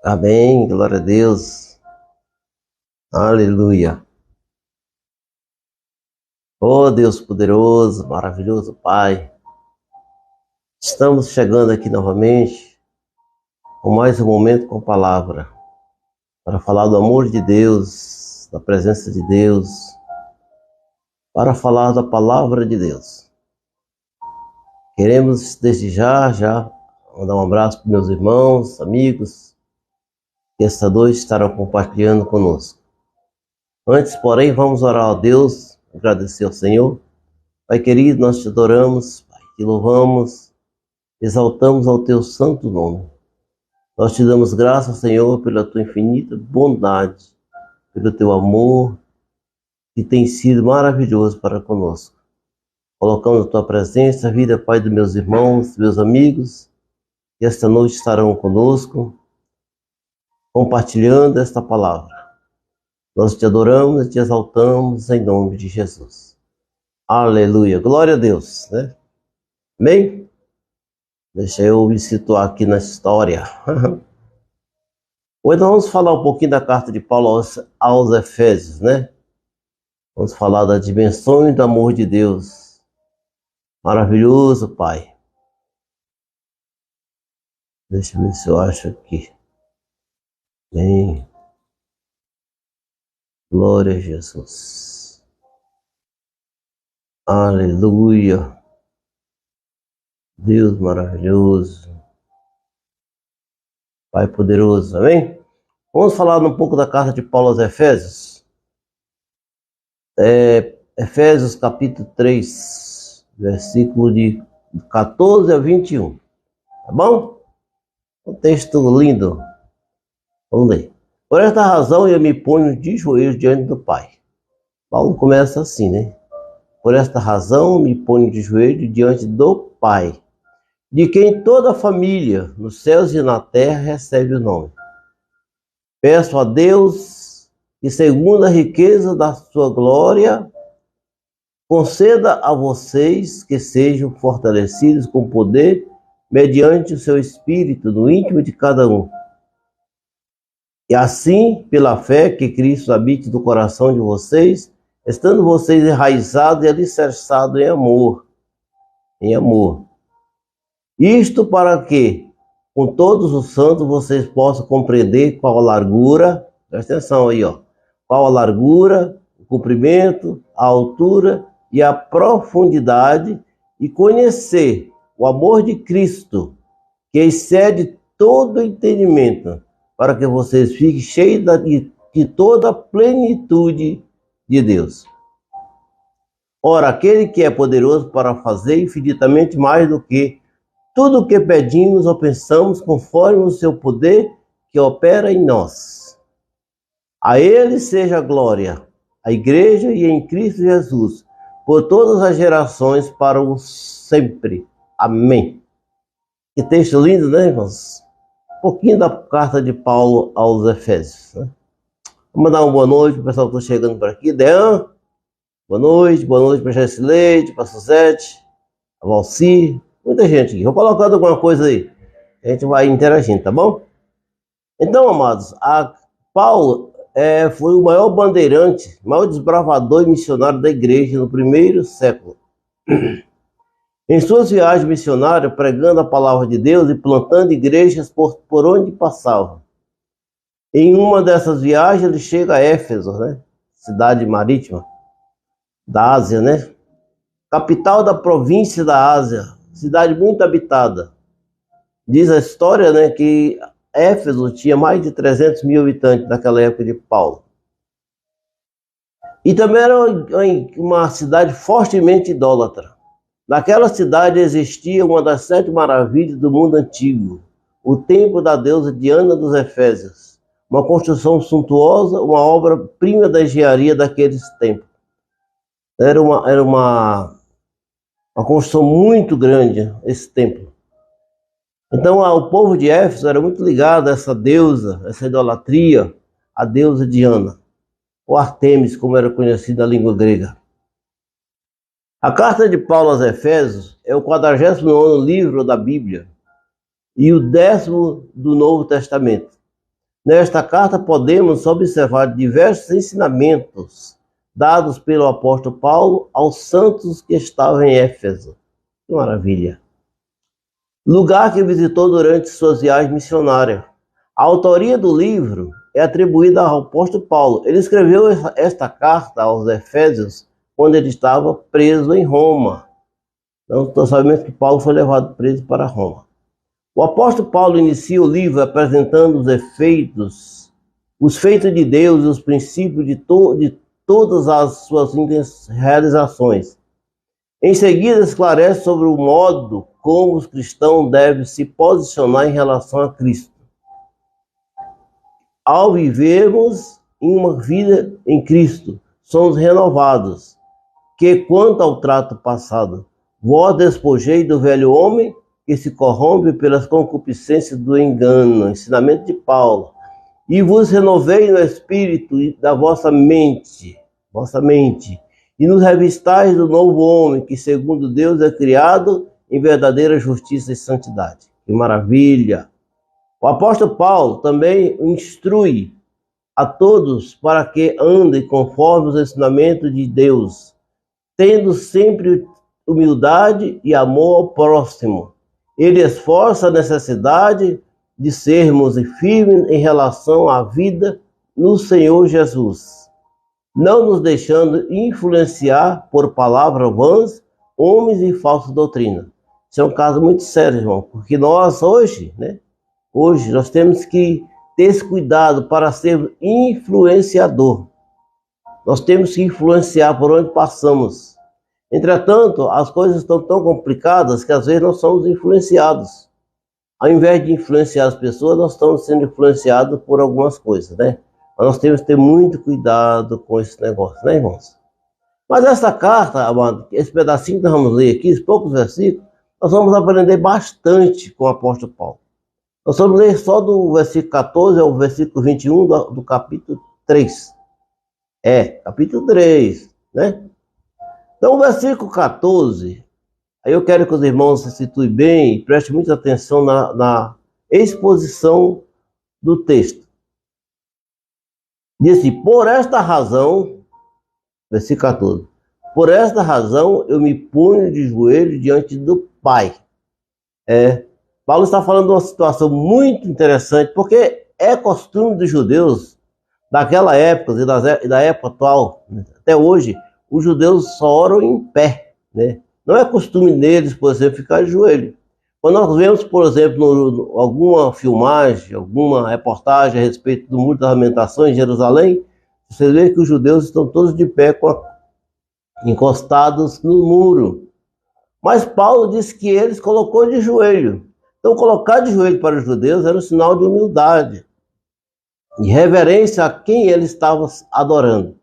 Amém, glória a Deus, aleluia. Oh Deus poderoso, maravilhoso Pai, estamos chegando aqui novamente com mais um momento com palavra, para falar do amor de Deus, da presença de Deus, para falar da palavra de Deus. Queremos desde já mandar um abraço para meus irmãos, amigos, que esta noite estarão compartilhando conosco. Antes, porém, vamos orar a Deus, agradecer ao Senhor. Pai querido, nós te adoramos, Pai, te louvamos, exaltamos ao teu santo nome. Nós te damos graças, Senhor, pela tua infinita bondade, pelo teu amor, que tem sido maravilhoso para conosco. Colocamos a tua presença, a vida, Pai, dos meus irmãos, meus amigos, que esta noite estarão conosco, compartilhando esta palavra. Nós te adoramos e te exaltamos em nome de Jesus. Aleluia, glória a Deus, né? Amém? Deixa eu me situar aqui na história. Hoje nós vamos falar um pouquinho da carta de Paulo aos Efésios, né? Vamos falar das dimensões do amor de Deus. Maravilhoso, Pai. Deixa eu ver se eu acho aqui. Amém. Glória a Jesus. Aleluia. Deus maravilhoso. Pai poderoso, amém? Vamos falar um pouco da carta de Paulo aos Efésios. Efésios capítulo 3, versículo de 14 a 21. Tá bom? Um texto lindo. Vamos ler. Por esta razão eu me ponho de joelhos diante do Pai. Paulo começa assim, né? Por esta razão me ponho de joelhos diante do Pai, de quem toda a família, nos céus e na terra, recebe o nome. Peço a Deus que, segundo a riqueza da sua glória, conceda a vocês que sejam fortalecidos com poder mediante o seu Espírito no íntimo de cada um. E assim, pela fé, que Cristo habite no coração de vocês, estando vocês enraizados e alicerçados em amor. Em amor. Isto para que, com todos os santos, vocês possam compreender qual a largura, presta atenção aí, qual a largura, o comprimento, a altura e a profundidade, e conhecer o amor de Cristo, que excede todo entendimento, para que vocês fiquem cheios de toda a plenitude de Deus. Ora, aquele que é poderoso para fazer infinitamente mais do que tudo o que pedimos ou pensamos, conforme o seu poder que opera em nós. A ele seja a glória, a igreja e em Cristo Jesus, por todas as gerações, para o sempre. Amém. Que texto lindo, né, irmãos? Um pouquinho da carta de Paulo aos Efésios, né? Vamos dar uma boa noite para o pessoal que está chegando por aqui. Dean, boa noite para Jesse Leite, para Suzete, a Valci, muita gente aqui. Vou colocando alguma coisa aí. A gente vai interagindo, tá bom? Então, amados, Paulo foi o maior bandeirante, maior desbravador e missionário da igreja no primeiro século. Em suas viagens missionárias, pregando a palavra de Deus e plantando igrejas por onde passava. Em uma dessas viagens, ele chega a Éfeso, né? Cidade marítima da Ásia, né? Capital da província da Ásia, cidade muito habitada. Diz a história, né, que Éfeso tinha mais de 300 mil habitantes naquela época de Paulo. E também era uma cidade fortemente idólatra. Naquela cidade existia uma das 7 maravilhas do mundo antigo, o templo da deusa Diana dos Efésios, uma construção suntuosa, uma obra-prima da engenharia daqueles tempos. Era uma construção muito grande, esse templo. Então, o povo de Éfeso era muito ligado a essa deusa, essa idolatria, a deusa Diana, ou Artemis, como era conhecida na língua grega. A carta de Paulo aos Efésios é o 49º livro da Bíblia e o 10º do Novo Testamento. Nesta carta podemos observar diversos ensinamentos dados pelo apóstolo Paulo aos santos que estavam em Éfeso. Que maravilha! Lugar que visitou durante suas viagens missionárias. A autoria do livro é atribuída ao apóstolo Paulo. Ele escreveu esta carta aos Efésios quando ele estava preso em Roma. Então, nós sabemos que Paulo foi levado preso para Roma. O apóstolo Paulo inicia o livro apresentando os feitos de Deus e os princípios de todas as suas realizações. Em seguida, esclarece sobre o modo como os cristãos devem se posicionar em relação a Cristo. Ao vivermos em uma vida em Cristo, somos renovados, que quanto ao trato passado, vós despojei do velho homem que se corrompe pelas concupiscências do engano, ensinamento de Paulo, e vos renovei no espírito da vossa mente, e nos revistais do novo homem, que segundo Deus é criado em verdadeira justiça e santidade. Que maravilha! O apóstolo Paulo também instrui a todos para que andem conforme os ensinamentos de Deus, tendo sempre humildade e amor ao próximo. Ele esforça a necessidade de sermos firmes em relação à vida no Senhor Jesus, não nos deixando influenciar por palavras vãs, homens e falsa doutrina. Isso é um caso muito sério, irmão, porque nós hoje nós temos que ter esse cuidado para ser influenciador. Nós temos que influenciar por onde passamos. Entretanto, as coisas estão tão complicadas que às vezes nós somos influenciados. Ao invés de influenciar as pessoas, nós estamos sendo influenciados por algumas coisas, né? Mas nós temos que ter muito cuidado com esse negócio, né, irmãos? Mas essa carta, amado, esse pedacinho que nós vamos ler aqui, esses poucos versículos, nós vamos aprender bastante com o apóstolo Paulo. Nós vamos ler só do versículo 14 ao versículo 21 do capítulo 3. Capítulo 3, né? Então, o versículo 14, aí eu quero que os irmãos se situem bem e prestem muita atenção na exposição do texto. Diz assim: por esta razão, versículo 14, por esta razão eu me ponho de joelho diante do Pai. Paulo está falando de uma situação muito interessante, porque é costume dos judeus daquela época e da época atual, até hoje, os judeus só oram em pé, né? Não é costume deles, por exemplo, ficar de joelho. Quando nós vemos, por exemplo, alguma filmagem, alguma reportagem a respeito do Muro das Lamentações em Jerusalém, você vê que os judeus estão todos de pé, encostados no muro. Mas Paulo disse que eles colocou de joelho. Então, colocar de joelho para os judeus era um sinal de humildade e reverência a quem ele estava adorando.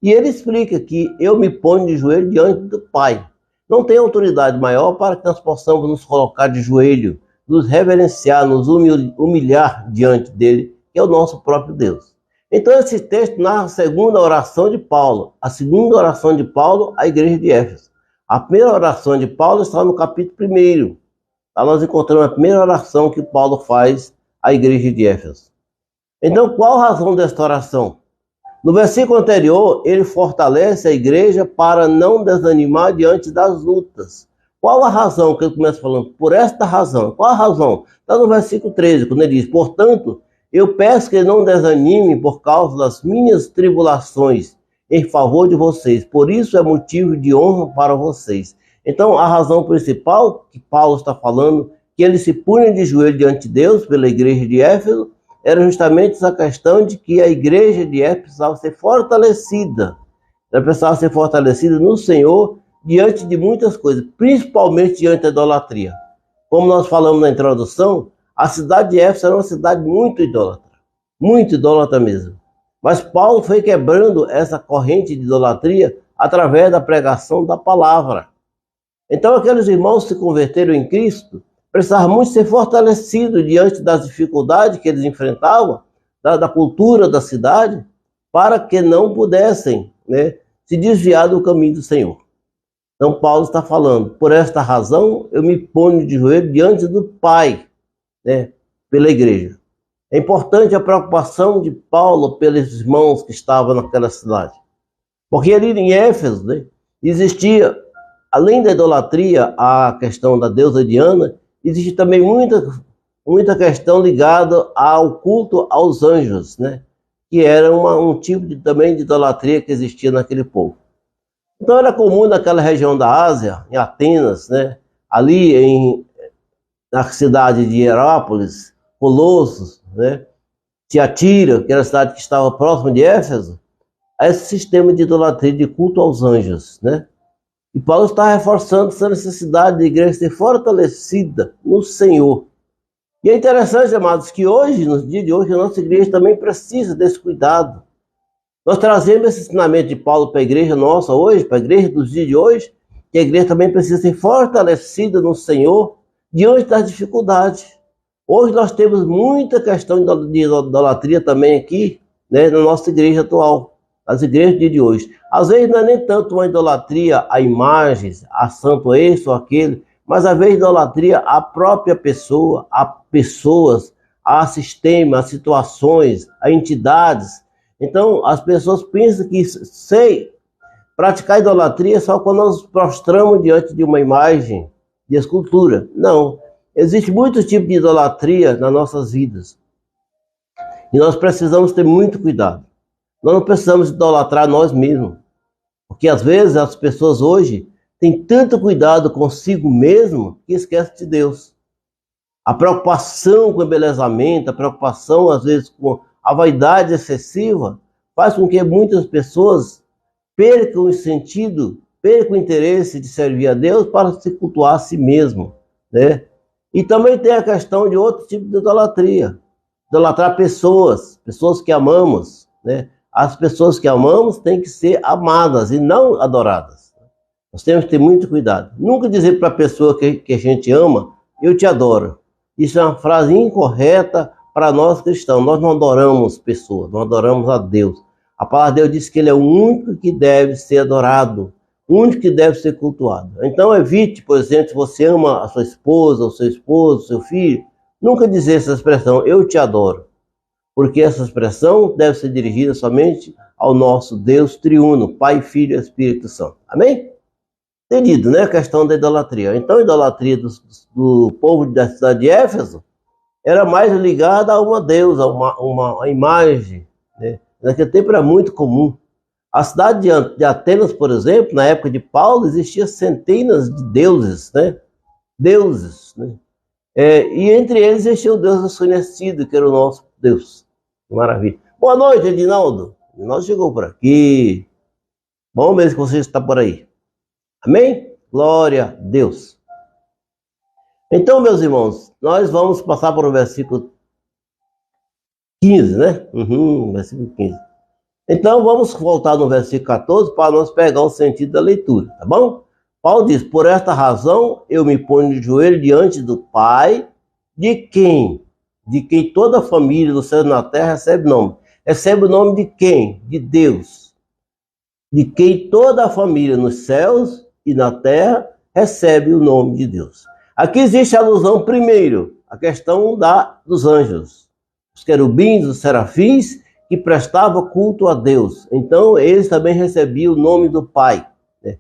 E ele explica que eu me ponho de joelho diante do Pai. Não tem autoridade maior para que nós possamos nos colocar de joelho, nos reverenciar, nos humilhar diante dele, que é o nosso próprio Deus. Então esse texto narra a segunda oração de Paulo. A segunda oração de Paulo à igreja de Éfeso. A primeira oração de Paulo está no capítulo 1. Lá nós encontramos a primeira oração que Paulo faz à igreja de Éfeso. Então qual a razão desta oração? No versículo anterior, ele fortalece a igreja para não desanimar diante das lutas. Qual a razão que ele começa falando? Por esta razão. Qual a razão? Está no versículo 13, quando ele diz: portanto, eu peço que não desanimem por causa das minhas tribulações em favor de vocês. Por isso é motivo de honra para vocês. Então, a razão principal que Paulo está falando, que ele se punha de joelho diante de Deus pela igreja de Éfeso, era justamente essa questão de que a igreja de Éfeso precisava ser fortalecida. Ela precisava ser fortalecida no Senhor diante de muitas coisas, principalmente diante da idolatria. Como nós falamos na introdução, a cidade de Éfeso era uma cidade muito idólatra mesmo. Mas Paulo foi quebrando essa corrente de idolatria através da pregação da palavra. Então aqueles irmãos se converteram em Cristo, precisavam muito ser fortalecidos diante das dificuldades que eles enfrentavam, da cultura da cidade, para que não pudessem, se desviar do caminho do Senhor. Então Paulo está falando: por esta razão eu me ponho de joelho diante do Pai, pela igreja. É importante a preocupação de Paulo pelos irmãos que estavam naquela cidade. Porque ali em Éfeso, né, existia, além da idolatria, a questão da deusa Diana, existe também muita questão ligada ao culto aos anjos, né? Que era um tipo também de idolatria que existia naquele povo. Então era comum naquela região da Ásia, em Atenas, né? Ali na cidade de Hierápolis, Colossos, né? Tiatira, que era a cidade que estava próxima de Éfeso, a esse sistema de idolatria, de culto aos anjos, né? E Paulo está reforçando essa necessidade da igreja ser fortalecida no Senhor. E é interessante, amados, que hoje, nos dias de hoje, a nossa igreja também precisa desse cuidado. Nós trazemos esse ensinamento de Paulo para a igreja nossa hoje, para a igreja dos dias de hoje, que a igreja também precisa ser fortalecida no Senhor diante das dificuldades. Hoje nós temos muita questão de idolatria também aqui, né, na nossa igreja atual, nas igrejas do dia de hoje. Às vezes não é nem tanto uma idolatria a imagens, a santo esse ou aquele, mas às vezes idolatria à própria pessoa, a pessoas, a sistema, a situações, a entidades. Então as pessoas pensam que praticar idolatria só quando nós nos prostramos diante de uma imagem de escultura. Não. Existe muitos tipos de idolatria nas nossas vidas. E nós precisamos ter muito cuidado. Nós não precisamos idolatrar nós mesmos. Porque às vezes as pessoas hoje têm tanto cuidado consigo mesmo que esquecem de Deus. A preocupação com o embelezamento, a preocupação às vezes com a vaidade excessiva, faz com que muitas pessoas percam o sentido, percam o interesse de servir a Deus para se cultuar a si mesmo, né? E também tem a questão de outro tipo de idolatria. Idolatrar pessoas que amamos, né? As pessoas que amamos têm que ser amadas e não adoradas. Nós temos que ter muito cuidado. Nunca dizer para a pessoa que a gente ama, eu te adoro. Isso é uma frase incorreta para nós cristãos. Nós não adoramos pessoas, nós adoramos a Deus. A palavra de Deus diz que Ele é o único que deve ser adorado, o único que deve ser cultuado. Então evite, por exemplo, se você ama a sua esposa, o seu esposo, o seu filho, nunca dizer essa expressão, eu te adoro. Porque essa expressão deve ser dirigida somente ao nosso Deus triuno, Pai, Filho e Espírito Santo. Amém? Entendido, né? A questão da idolatria. Então a idolatria do povo da cidade de Éfeso era mais ligada a uma deusa, uma imagem, né? Naquele tempo era muito comum. A cidade de Atenas, por exemplo, na época de Paulo, existiam centenas de deuses, né? Deuses, né? E entre eles existia o Deus desconhecido, que era o nosso Deus. Maravilha. Boa noite, Edinaldo. Edinaldo chegou por aqui. Bom mesmo que você está por aí. Amém? Glória a Deus. Então, meus irmãos, nós vamos passar para o versículo 15, né? Versículo 15. Então, vamos voltar no versículo 14 para nós pegar o sentido da leitura, tá bom? Paulo diz, por esta razão eu me ponho de joelho diante do Pai, de quem? De quem toda a família do céu e na terra recebe nome. Recebe o nome de quem? De Deus. De quem toda a família nos céus e na terra recebe o nome de Deus. Aqui existe a alusão, primeiro, a questão dos anjos. Os querubins, os serafins, que prestavam culto a Deus. Então, eles também recebiam o nome do Pai. Né?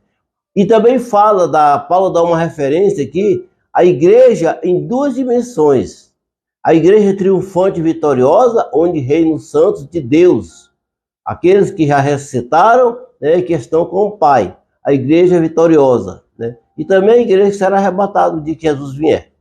E também Paulo dá uma referência aqui, à igreja em duas dimensões. A igreja triunfante e vitoriosa, onde reinam os santos de Deus. Aqueles que já ressuscitaram, né, que estão com o Pai. A igreja vitoriosa. Né? E também a igreja que será arrebatada no dia que Jesus vier.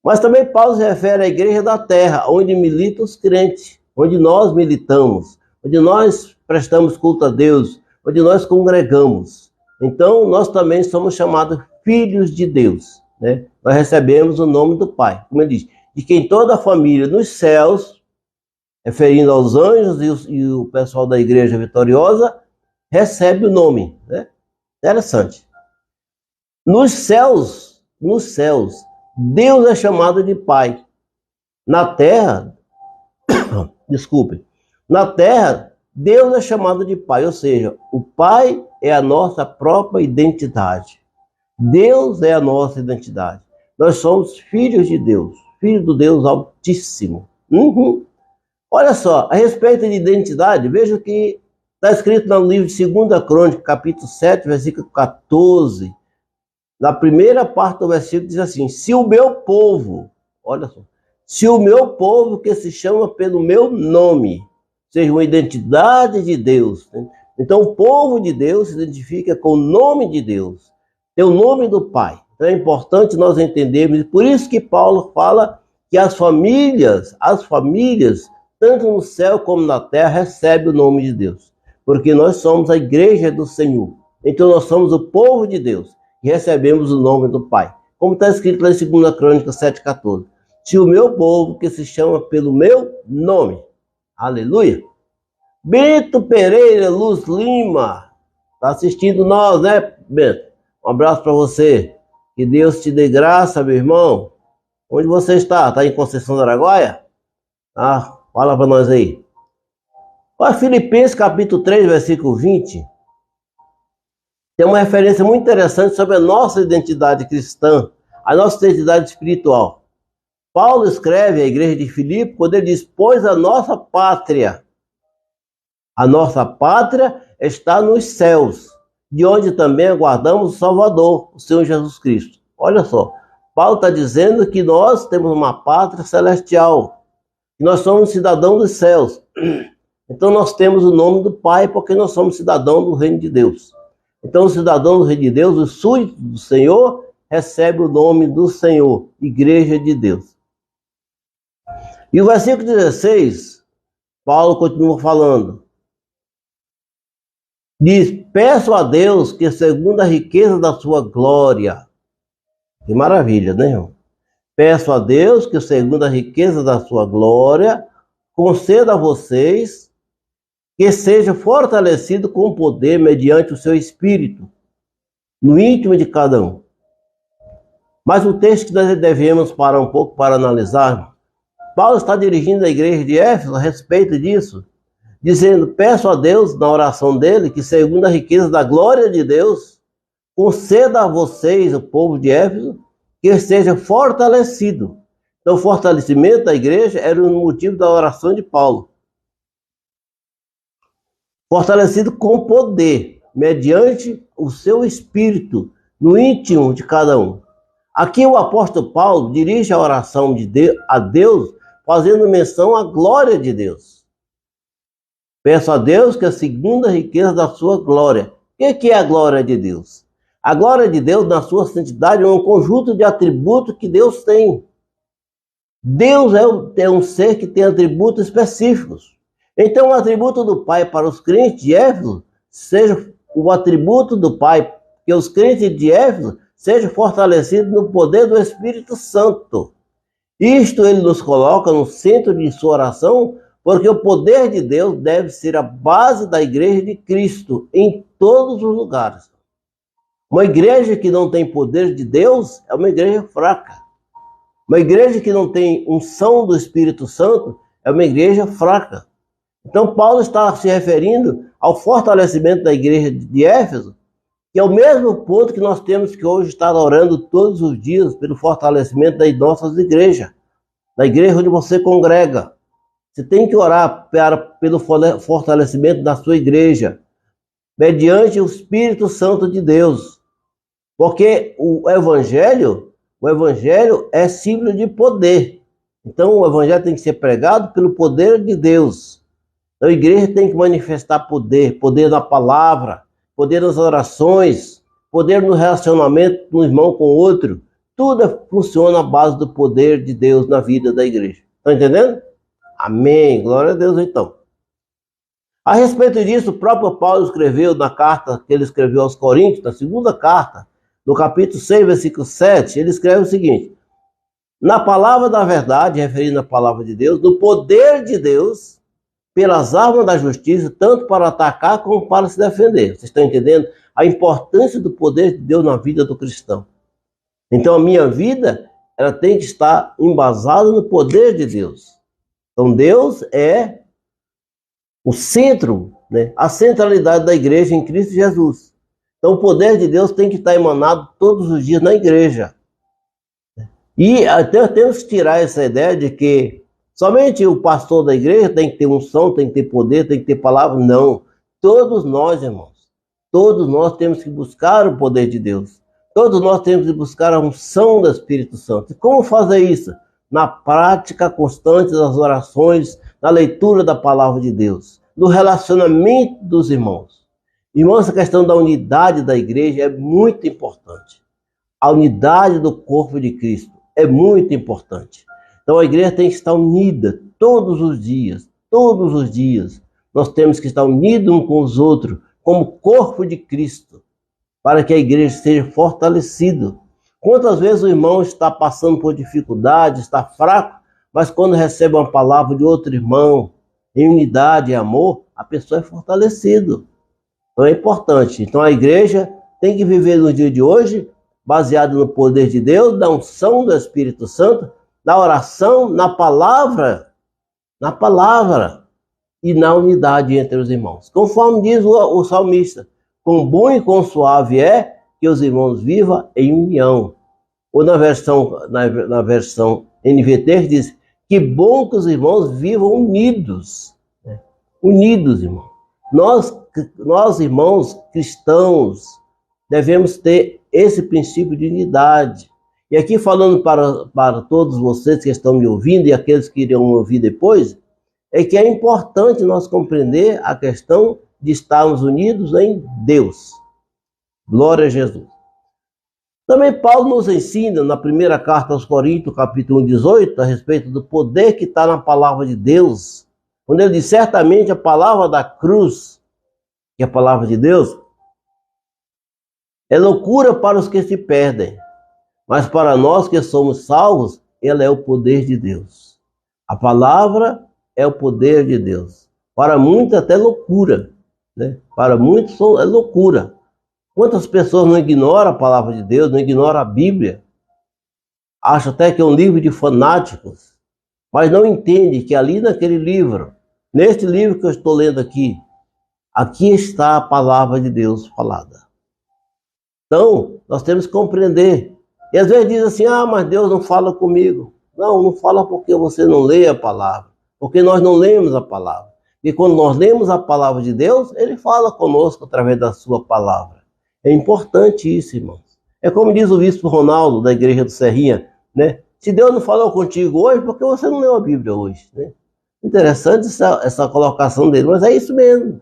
Mas também Paulo se refere à igreja da terra, onde militam os crentes, onde nós militamos, onde nós prestamos culto a Deus, onde nós congregamos. Então, nós também somos chamados filhos de Deus. Né? Nós recebemos o nome do Pai. Como ele diz, de quem toda a família nos céus, referindo aos anjos e o pessoal da igreja vitoriosa, recebe o nome. Né? Interessante. Nos céus, Deus é chamado de Pai. Na terra, na terra, Deus é chamado de Pai, ou seja, o Pai é a nossa própria identidade. Deus é a nossa identidade. Nós somos filhos de Deus, filhos do Deus Altíssimo. Olha só, a respeito de identidade, veja que está escrito no livro de 2 Crônica, capítulo 7, versículo 14. Na primeira parte do versículo diz assim: se o meu povo, olha só, se o meu povo que se chama pelo meu nome, seja uma identidade de Deus. Então o povo de Deus se identifica com o nome de Deus, tem o nome do Pai. Então é importante nós entendermos, por isso que Paulo fala que as famílias, tanto no céu como na terra, recebem o nome de Deus. Porque nós somos a igreja do Senhor. Então nós somos o povo de Deus e recebemos o nome do Pai. Como está escrito lá em 2 Crônica 7,14. Se o meu povo, que se chama pelo meu nome. Aleluia. Bento Pereira Luz Lima. Está assistindo nós, né, Bento? Um abraço para você. Que Deus te dê graça, meu irmão. Onde você está? Está em Conceição do Araguaia? Ah, fala para nós aí. Olha, Filipenses capítulo 3, versículo 20. Tem uma referência muito interessante sobre a nossa identidade cristã, a nossa identidade espiritual. Paulo escreve à igreja de Filipe quando ele diz: pois a nossa pátria está nos céus, de onde também aguardamos o Salvador, o Senhor Jesus Cristo. Olha só, Paulo está dizendo que nós temos uma pátria celestial, que nós somos cidadãos dos céus. Então nós temos o nome do Pai, porque nós somos cidadãos do reino de Deus. Então o cidadão do reino de Deus, o súdito do Senhor, recebe o nome do Senhor, Igreja de Deus. E o versículo 16, Paulo continua falando. Diz: peço a Deus que, segundo a riqueza da sua glória. Que maravilha, né, irmão? Peço a Deus que, segundo a riqueza da sua glória, conceda a vocês que seja fortalecido com poder mediante o seu espírito, no íntimo de cada um. Mas o texto que nós devemos parar um pouco para analisar, Paulo está dirigindo a igreja de Éfeso a respeito disso, dizendo: peço a Deus, na oração dele, que segundo a riqueza da glória de Deus, conceda a vocês, o povo de Éfeso, que seja fortalecido. Então o fortalecimento da igreja era o motivo da oração de Paulo. Fortalecido com poder, mediante o seu espírito, no íntimo de cada um. Aqui o apóstolo Paulo dirige a oração a Deus, fazendo menção à glória de Deus. Peço a Deus que a segunda riqueza da sua glória. O que é a glória de Deus? A glória de Deus, na sua santidade, é um conjunto de atributos que Deus tem. Deus é um ser que tem atributos específicos. Então, o atributo do Pai para os crentes de Éfeso seja o atributo do Pai, que os crentes de Éfeso sejam fortalecidos no poder do Espírito Santo. Isto ele nos coloca no centro de sua oração, porque o poder de Deus deve ser a base da igreja de Cristo em todos os lugares. Uma igreja que não tem poder de Deus é uma igreja fraca. Uma igreja que não tem unção do Espírito Santo é uma igreja fraca. Então Paulo está se referindo ao fortalecimento da igreja de Éfeso, que é o mesmo ponto que nós temos que hoje estar orando todos os dias pelo fortalecimento das nossas igrejas, da igreja onde você congrega. Você tem que orar pelo fortalecimento da sua igreja, mediante o Espírito Santo de Deus. Porque o evangelho é símbolo de poder. Então o evangelho tem que ser pregado pelo poder de Deus. Então a igreja tem que manifestar poder na palavra, poder nas orações, poder no relacionamento de um irmão com o outro. Tudo funciona à base do poder de Deus na vida da igreja. Estão entendendo? Amém. Glória a Deus, então. A respeito disso, o próprio Paulo escreveu na carta que ele escreveu aos Coríntios, na segunda carta, no capítulo 6, versículo 7, ele escreve o seguinte: na palavra da verdade, referindo à palavra de Deus, no poder de Deus, pelas armas da justiça, tanto para atacar como para se defender. Vocês estão entendendo a importância do poder de Deus na vida do cristão? Então a minha vida, ela tem que estar embasada no poder de Deus. Então Deus é o centro, né? A centralidade da igreja em Cristo Jesus. Então o poder de Deus tem que estar emanado todos os dias na igreja. E até temos que tirar essa ideia de que Somente o pastor da igreja tem que ter unção, tem que ter poder, tem que ter palavra? Não. Todos nós, irmãos, todos nós temos que buscar o poder de Deus. Todos nós temos que buscar a unção do Espírito Santo. E como fazer isso? Na prática constante das orações, na leitura da palavra de Deus, no relacionamento dos irmãos. Irmãos, essa questão da unidade da igreja é muito importante. A unidade do corpo de Cristo é muito importante. Então a igreja tem que estar unida todos os dias, todos os dias. Nós temos que estar unidos uns com os outros, como corpo de Cristo, para que a igreja seja fortalecida. Quantas vezes o irmão está passando por dificuldade, está fraco, mas quando recebe uma palavra de outro irmão, em unidade e amor, a pessoa é fortalecida. Então é importante. Então a igreja tem que viver no dia de hoje, baseado no poder de Deus, na unção do Espírito Santo, na oração, na palavra e na unidade entre os irmãos. Conforme diz o salmista, quão bom e quão suave é que os irmãos vivam em união. Ou na versão NVT diz, que bom que os irmãos vivam unidos. Unidos, irmãos. Nós, irmãos cristãos, devemos ter esse princípio de unidade. E aqui falando para todos vocês que estão me ouvindo e aqueles que irão ouvir depois, é que é importante nós compreender a questão de estarmos unidos em Deus. Glória a Jesus. Também Paulo nos ensina na primeira carta aos Coríntios, capítulo 18, a respeito do poder que está na palavra de Deus. Quando ele diz, certamente a palavra da cruz, que é a palavra de Deus, é loucura para os que se perdem, mas para nós que somos salvos, ela é o poder de Deus. A palavra é o poder de Deus. Para muitos até loucura, né? Para muitos é loucura. Quantas pessoas não ignoram a palavra de Deus, não ignoram a Bíblia? Acham até que é um livro de fanáticos, mas não entendem que ali naquele livro, neste livro que eu estou lendo aqui está a palavra de Deus falada. Então, nós temos que compreender. E às vezes diz assim, mas Deus não fala comigo. Não fala porque você não lê a palavra. Porque nós não lemos a palavra. E quando nós lemos a palavra de Deus, Ele fala conosco através da sua palavra. É importante isso, irmãos. É como diz o bispo Ronaldo, da igreja do Serrinha, né? Se Deus não falou contigo hoje, por que você não leu a Bíblia hoje, né? Interessante essa colocação dele, mas é isso mesmo.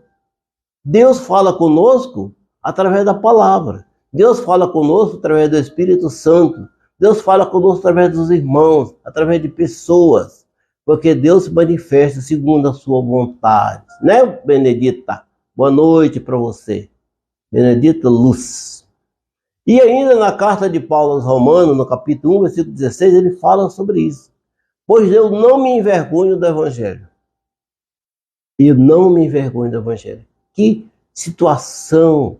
Deus fala conosco através da palavra. Deus fala conosco através do Espírito Santo. Deus fala conosco através dos irmãos, através de pessoas. Porque Deus se manifesta segundo a sua vontade. Né, Benedita? Boa noite para você. Benedita Luz. E ainda na carta de Paulo aos Romanos, no capítulo 1, versículo 16, ele fala sobre isso. Pois eu não me envergonho do Evangelho. Eu não me envergonho do Evangelho. Que situação,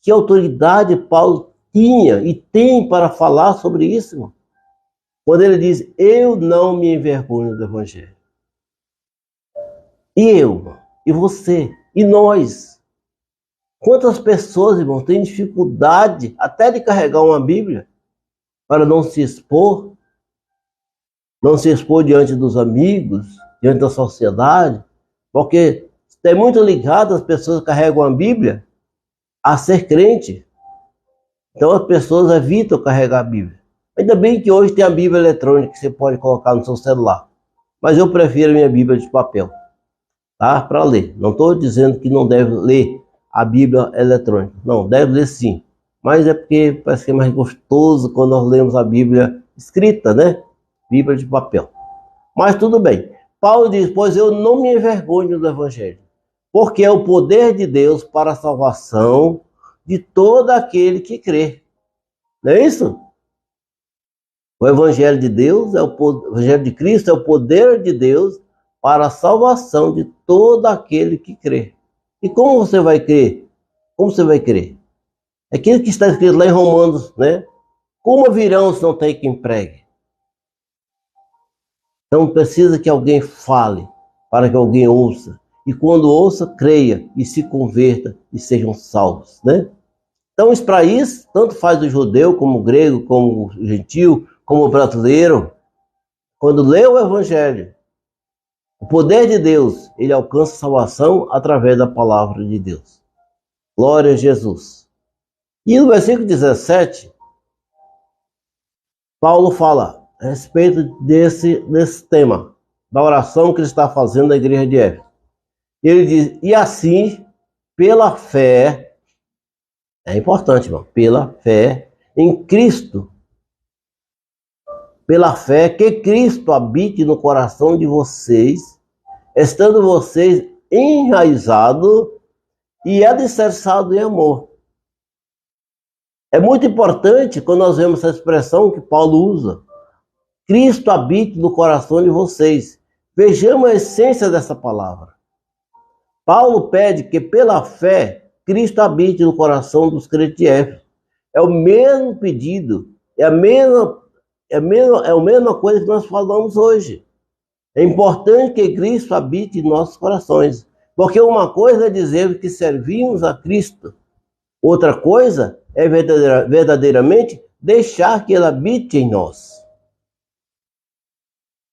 que autoridade Paulo tinha e tem para falar sobre isso, irmão. Quando ele diz, eu não me envergonho do Evangelho. E eu, irmão, e você, e nós. Quantas pessoas, irmão, têm dificuldade até de carregar uma Bíblia para não se expor diante dos amigos, diante da sociedade, porque é muito ligado as pessoas que carregam a Bíblia a ser crente. Então as pessoas evitam carregar a Bíblia. Ainda bem que hoje tem a Bíblia eletrônica que você pode colocar no seu celular. Mas eu prefiro a minha Bíblia de papel, tá? Para ler. Não estou dizendo que não deve ler a Bíblia eletrônica. Não, deve ler sim. Mas é porque parece que é mais gostoso quando nós lemos a Bíblia escrita, né? Bíblia de papel. Mas tudo bem. Paulo diz, pois eu não me envergonho do Evangelho, porque é o poder de Deus para a salvação de todo aquele que crê. Não é isso? O Evangelho de Deus, o Evangelho de Cristo é o poder de Deus para a salvação de todo aquele que crê. E como você vai crer? Como você vai crer? É aquilo que está escrito lá em Romanos, né? Como virão se não tem quem pregue? Então precisa que alguém fale para que alguém ouça. E quando ouça, creia e se converta e sejam salvos, né? Então, para isso, tanto faz o judeu, como o grego, como o gentil, como o brasileiro, quando lê o Evangelho, O poder de Deus, ele alcança a salvação através da palavra de Deus. Glória a Jesus. E no versículo 17, Paulo fala a respeito desse tema, da oração que ele está fazendo na igreja de Éfeso. Ele diz, e assim, pela fé, é importante, irmão, pela fé em Cristo, pela fé que Cristo habite no coração de vocês, estando vocês enraizados e alicerçados em amor. É muito importante quando nós vemos essa expressão que Paulo usa. Cristo habite no coração de vocês. Vejamos a essência dessa palavra. Paulo pede que pela fé Cristo habite no coração dos crentes de Éfeso. É o mesmo pedido, é a mesma coisa que nós falamos hoje. É importante que Cristo habite em nossos corações. Porque uma coisa é dizer que servimos a Cristo. Outra coisa é verdadeiramente deixar que Ele habite em nós.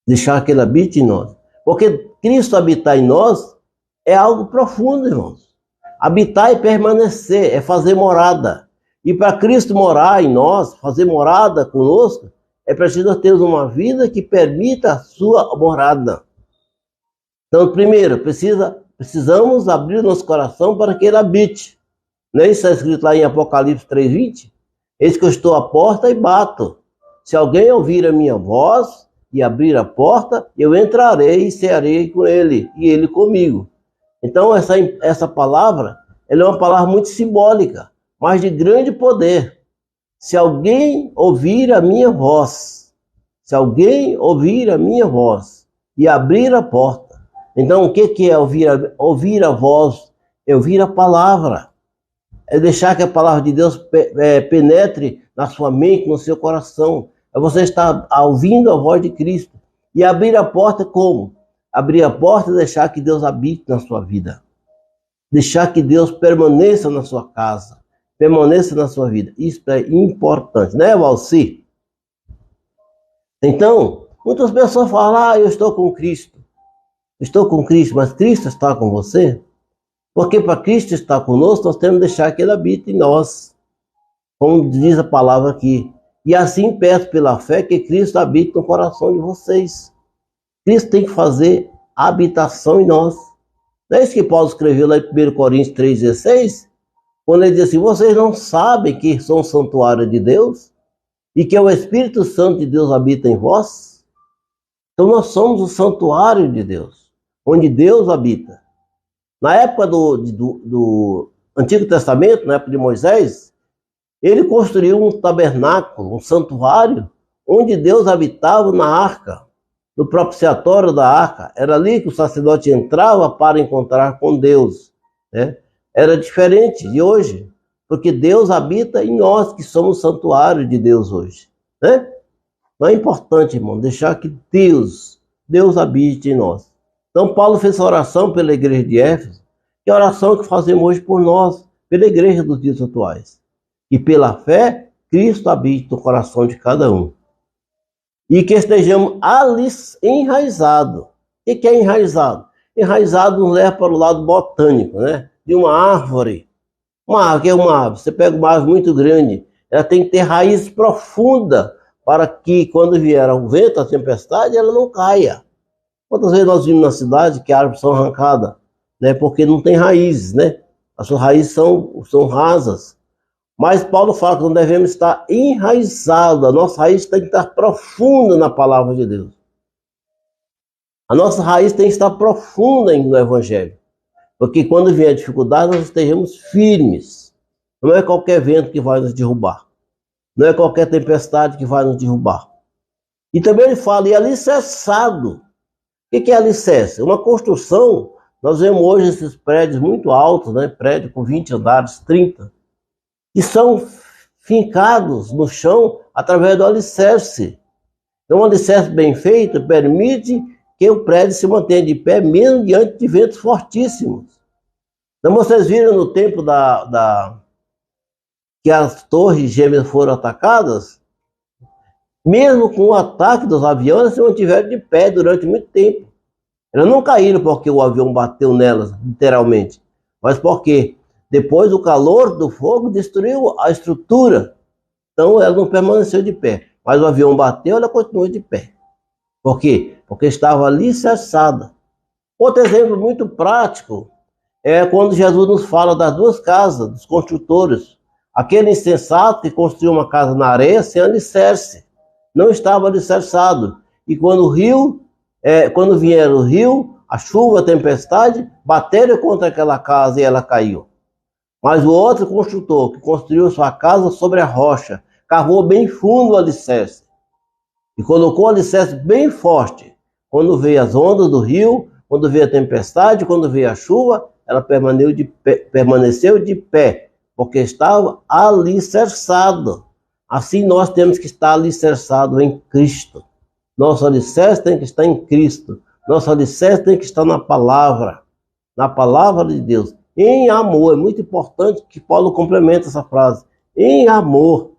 Deixar que Ele habite em nós. Porque Cristo habitar em nós é algo profundo, irmãos. Habitar e permanecer, é fazer morada. E para Cristo morar em nós, fazer morada conosco, é preciso termos uma vida que permita a sua morada. Então, primeiro, precisamos abrir nosso coração para que Ele habite. Não é isso que está escrito lá em Apocalipse 3:20? Eis que eu estou à porta e bato. Se alguém ouvir a minha voz e abrir a porta, eu entrarei e cearei com ele, e ele comigo. Então, essa palavra, ela é uma palavra muito simbólica, mas de grande poder. Se alguém ouvir a minha voz, se alguém ouvir a minha voz e abrir a porta. Então, o que é ouvir a voz? É ouvir a palavra. É deixar que a palavra de Deus penetre na sua mente, no seu coração. É você estar ouvindo a voz de Cristo. E abrir a porta como? Abrir a porta e deixar que Deus habite na sua vida. Deixar que Deus permaneça na sua casa. Permaneça na sua vida. Isso é importante, né, Valci? Então, muitas pessoas falam, eu estou com Cristo. Estou com Cristo, mas Cristo está com você? Porque para Cristo estar conosco, nós temos que deixar que Ele habite em nós. Como diz a palavra aqui. E assim peço pela fé que Cristo habite no coração de vocês. Cristo tem que fazer habitação em nós. Não é isso que Paulo escreveu lá em 1 Coríntios 3,16? Quando ele diz assim, vocês não sabem que são santuário de Deus? E que é o Espírito Santo de Deus habita em vós? Então nós somos o santuário de Deus, onde Deus habita. Na época do Antigo Testamento, na época de Moisés, ele construiu um tabernáculo, um santuário, onde Deus habitava na arca, no propiciatório da arca. Era ali que o sacerdote entrava para encontrar com Deus, né? Era diferente de hoje, porque Deus habita em nós, que somos o santuário de Deus hoje, né? Não é importante, irmão, deixar que Deus habite em nós. Então, Paulo fez essa oração pela igreja de Éfeso, que é a oração que fazemos hoje por nós, pela igreja dos dias atuais. E pela fé, Cristo habite no coração de cada um. E que estejamos enraizados. O que é enraizado? Enraizado nos leva para o lado botânico, né? De uma árvore. Uma árvore, que é uma árvore? Você pega uma árvore muito grande, ela tem que ter raiz profunda para que quando vier o vento, a tempestade, ela não caia. Quantas vezes nós vimos na cidade que árvores são arrancadas, né? Porque não tem raízes, né? As suas raízes são rasas. Mas Paulo fala que nós devemos estar enraizados. A nossa raiz tem que estar profunda na palavra de Deus. A nossa raiz tem que estar profunda no Evangelho. Porque quando vier a dificuldade, nós estejamos firmes. Não é qualquer vento que vai nos derrubar. Não é qualquer tempestade que vai nos derrubar. E também ele fala, e alicerçado. O que é alicerce? Uma construção. Nós vemos hoje esses prédios muito altos, né? Prédio com 20 andares, 30. Que são fincados no chão através do alicerce. Então, um alicerce bem feito permite que o prédio se mantenha de pé, mesmo diante de ventos fortíssimos. Então, vocês viram no tempo que as torres gêmeas foram atacadas, mesmo com o ataque dos aviões, se mantiveram de pé durante muito tempo. Elas não caíram porque o avião bateu nelas, literalmente, mas porque depois o calor do fogo destruiu a estrutura. Então ela não permaneceu de pé. Mas o avião bateu, ela continuou de pé. Por quê? Porque estava alicerçada. Outro exemplo muito prático é quando Jesus nos fala das duas casas, dos construtores. Aquele insensato que construiu uma casa na areia sem alicerce. Não estava alicerçado. E quando quando vieram o rio, a chuva, a tempestade, bateram contra aquela casa e ela caiu. Mas o outro construtor, que construiu sua casa sobre a rocha, cavou bem fundo o alicerce e colocou o alicerce bem forte. Quando veio as ondas do rio, quando veio a tempestade, quando veio a chuva, ela permaneceu de pé, porque estava alicerçado. Assim nós temos que estar alicerçados em Cristo. Nosso alicerce tem que estar em Cristo. Nosso alicerce tem que estar na palavra de Deus. Em amor, é muito importante que Paulo complementa essa frase. Em amor.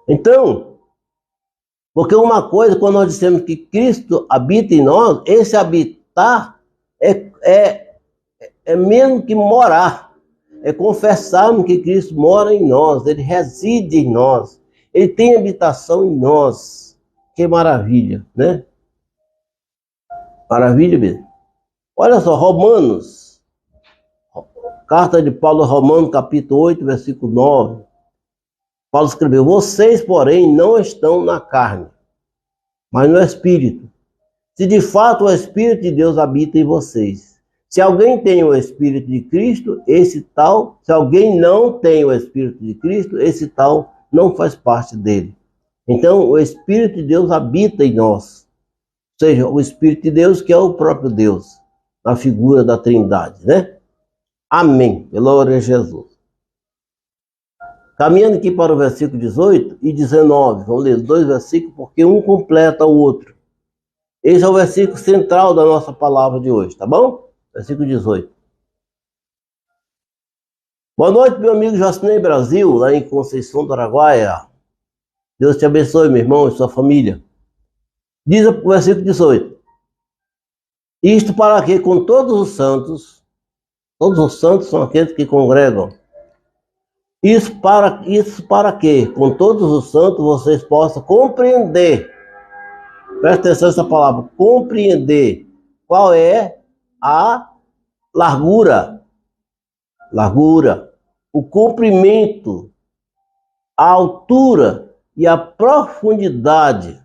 Então, porque uma coisa, quando nós dissemos que Cristo habita em nós, esse habitar é menos que morar. É confessarmos que Cristo mora em nós, Ele reside em nós, Ele tem habitação em nós. Que maravilha, né? Maravilha mesmo. Olha só, Romanos, carta de Paulo a Romanos, capítulo 8, versículo 9. Paulo escreveu: vocês, porém, não estão na carne, mas no Espírito. Se de fato o Espírito de Deus habita em vocês. Se alguém tem o Espírito de Cristo, se alguém não tem o Espírito de Cristo, esse tal não faz parte dele. Então, o Espírito de Deus habita em nós. Ou seja, o Espírito de Deus, que é o próprio Deus, na figura da Trindade, né? Amém. Glória a Jesus. Caminhando aqui para o versículo 18 e 19. Vamos ler os dois versículos, porque um completa o outro. Esse é o versículo central da nossa palavra de hoje, tá bom? Versículo 18. Boa noite, meu amigo Jocinei Brasil, lá em Conceição do Araguaia. Deus te abençoe, meu irmão, e sua família. Diz o versículo 18. Isto para que com todos os santos são aqueles que congregam. Isso para que com todos os santos vocês possam compreender. Presta atenção nessa palavra, compreender qual é a largura, o comprimento, a altura e a profundidade,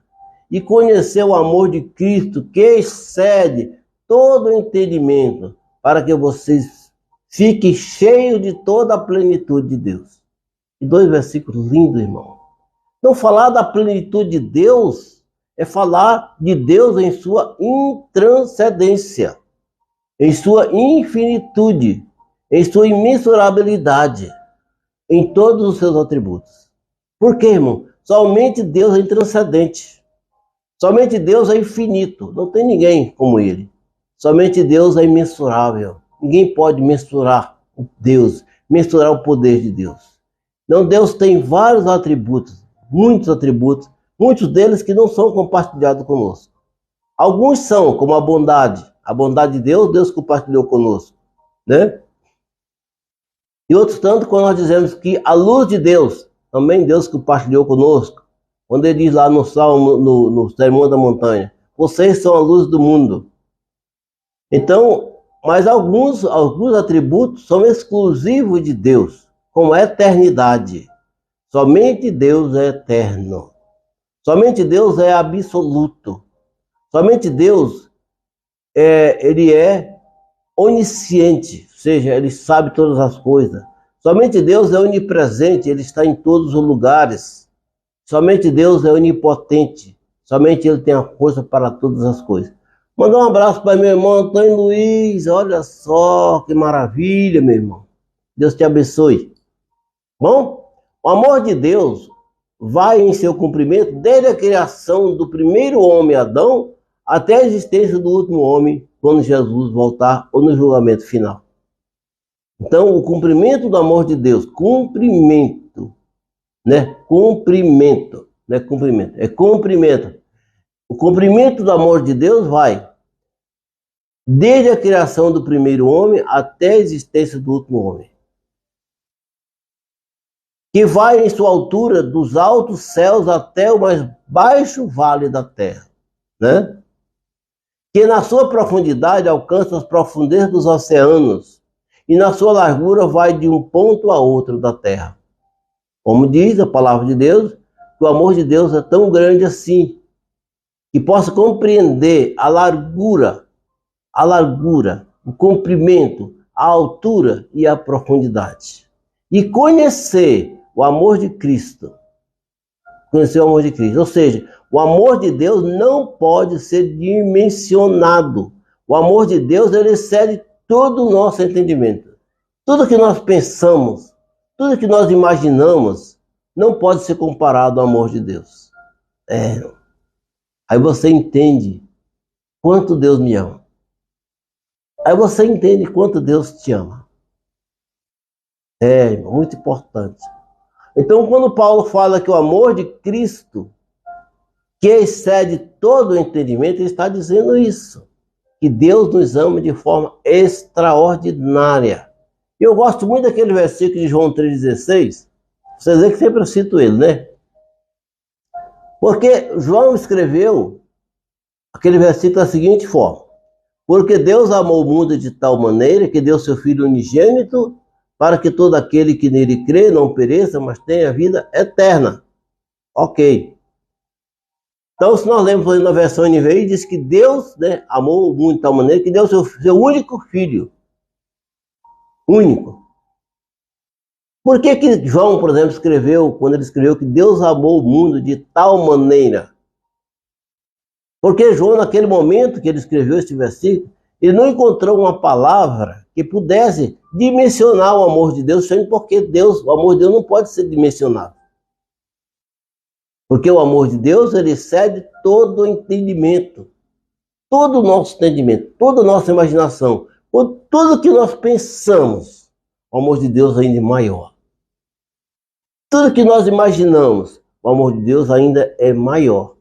e conhecer o amor de Cristo que excede todo o entendimento, para que vocês fiquem cheios de toda a plenitude de Deus. E dois versículos lindos, irmão. Não falar da plenitude de Deus é falar de Deus em sua intranscendência, em sua infinitude, em sua imensurabilidade, em todos os seus atributos. Por quê, irmão? Somente Deus é intranscendente. Somente Deus é infinito. Não tem ninguém como Ele. Somente Deus é imensurável. Ninguém pode mensurar o Deus, mensurar o poder de Deus. Não, Deus tem vários atributos, muitos deles que não são compartilhados conosco. Alguns são, como a bondade de Deus, Deus compartilhou conosco, né? E outros tanto, quando nós dizemos que a luz de Deus, também Deus compartilhou conosco. Quando ele diz lá no Salmo, no Sermão da Montanha, vocês são a luz do mundo. Então, mas alguns atributos são exclusivos de Deus, como a eternidade. Somente Deus é eterno. Somente Deus é absoluto. Somente Deus ele é onisciente, ou seja, ele sabe todas as coisas. Somente Deus é onipresente, ele está em todos os lugares. Somente Deus é onipotente, somente ele tem a força para todas as coisas. Mandar um abraço para meu irmão Antônio Luiz, olha só que maravilha, meu irmão. Deus te abençoe. Bom, o amor de Deus vai em seu cumprimento desde a criação do primeiro homem, Adão, até a existência do último homem, quando Jesus voltar ou no julgamento final. Então, o cumprimento do amor de Deus, cumprimento. O cumprimento do amor de Deus vai desde a criação do primeiro homem até a existência do último homem, que vai em sua altura dos altos céus até o mais baixo vale da terra, né? Que na sua profundidade alcança as profundezas dos oceanos, e na sua largura vai de um ponto a outro da terra. Como diz a palavra de Deus, que o amor de Deus é tão grande assim, que possa compreender a largura, o comprimento, a altura e a profundidade. E conhecer o amor de Cristo. Conhecer o amor de Cristo. Ou seja, o amor de Deus não pode ser dimensionado. O amor de Deus, ele excede todo o nosso entendimento. Tudo que nós pensamos, tudo que nós imaginamos, não pode ser comparado ao amor de Deus. Aí você entende quanto Deus me ama. Aí você entende quanto Deus te ama. Muito importante. Então, quando Paulo fala que o amor de Cristo, que excede todo o entendimento, ele está dizendo isso. Que Deus nos ama de forma extraordinária. Eu gosto muito daquele versículo de João 3,16. Vocês veem que sempre eu cito ele, né? Porque João escreveu aquele versículo da seguinte forma: porque Deus amou o mundo de tal maneira que deu seu Filho unigênito para que todo aquele que nele crê não pereça, mas tenha vida eterna. Ok. Então, se nós lemos na versão NVI, diz que Deus, né, amou o mundo de tal maneira que deu seu único filho. Único. Por que João, por exemplo, escreveu, quando ele escreveu que Deus amou o mundo de tal maneira? Porque João, naquele momento que ele escreveu este versículo, ele não encontrou uma palavra que pudesse dimensionar o amor de Deus, porque o amor de Deus não pode ser dimensionado. Porque o amor de Deus, ele excede todo o entendimento, todo o nosso entendimento, toda a nossa imaginação, tudo que nós pensamos, o amor de Deus ainda é maior. Tudo que nós imaginamos, o amor de Deus ainda é maior.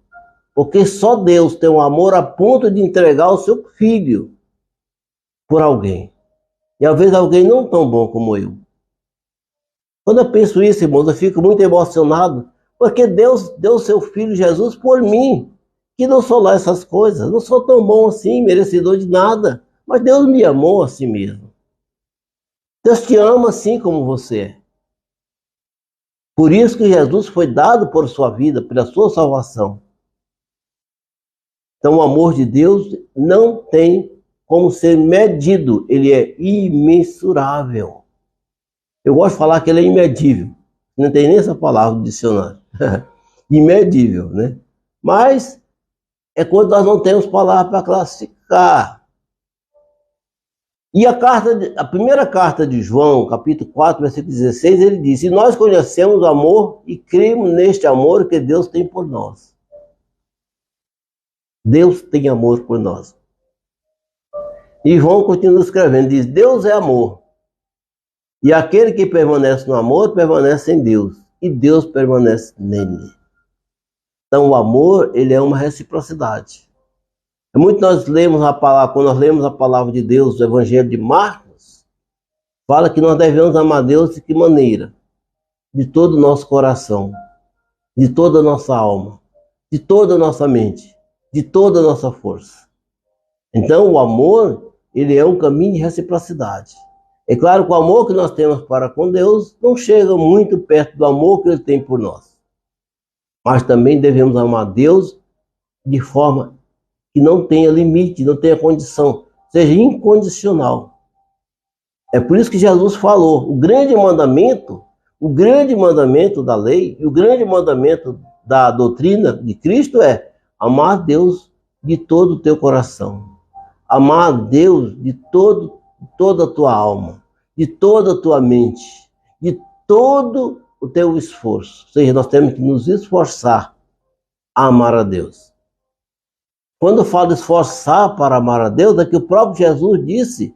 Porque só Deus tem um amor a ponto de entregar o seu filho por alguém. E às vezes alguém não tão bom como eu. Quando eu penso isso, irmãos, eu fico muito emocionado, porque Deus deu o seu filho Jesus por mim, que não sou lá essas coisas, não sou tão bom assim, merecedor de nada, mas Deus me amou assim mesmo. Deus te ama assim como você é. Por isso que Jesus foi dado por sua vida, pela sua salvação. Então o amor de Deus não tem como ser medido, ele é imensurável. Eu gosto de falar que ele é imedível. Não tem nem essa palavra no dicionário. Imedível, né? Mas é quando nós não temos palavra para classificar. E a primeira carta de João, capítulo 4, versículo 16, ele diz: e nós conhecemos o amor e cremos neste amor que Deus tem por nós. Deus tem amor por nós. E João continua escrevendo, diz: Deus é amor. E aquele que permanece no amor, permanece em Deus. E Deus permanece nele. Então o amor, ele é uma reciprocidade. É muito nós lemos a palavra, quando nós lemos a palavra de Deus, o Evangelho de Marcos, fala que nós devemos amar Deus de que maneira? De todo o nosso coração, de toda a nossa alma, de toda a nossa mente, de toda a nossa força. Então o amor, ele é um caminho de reciprocidade. É claro que o amor que nós temos para com Deus não chega muito perto do amor que ele tem por nós. Mas também devemos amar Deus de forma que não tenha limite, não tenha condição, seja incondicional. É por isso que Jesus falou, o grande mandamento da lei, e o grande mandamento da doutrina de Cristo é amar Deus de todo o teu coração, amar Deus de toda a tua alma, de toda a tua mente, de todo o teu esforço. Ou seja, nós temos que nos esforçar a amar a Deus. Quando eu falo esforçar para amar a Deus, é que o próprio Jesus disse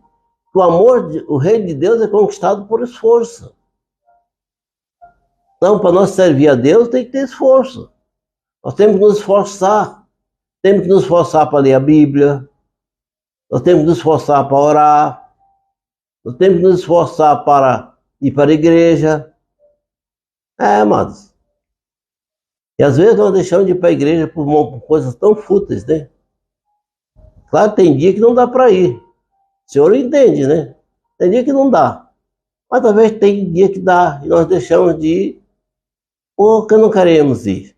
que o reino de Deus é conquistado por esforço. Então, para nós servir a Deus, tem que ter esforço. Nós temos que nos esforçar. Temos que nos esforçar para ler a Bíblia. nós temos que nos esforçar para orar, nós temos que nos esforçar para ir para a igreja. Amados. E às vezes nós deixamos de ir para a igreja por coisas tão fúteis, né? Claro, tem dia que não dá para ir. O senhor entende, né? Tem dia que não dá. Mas talvez tem dia que dá e nós deixamos de ir porque não queremos ir.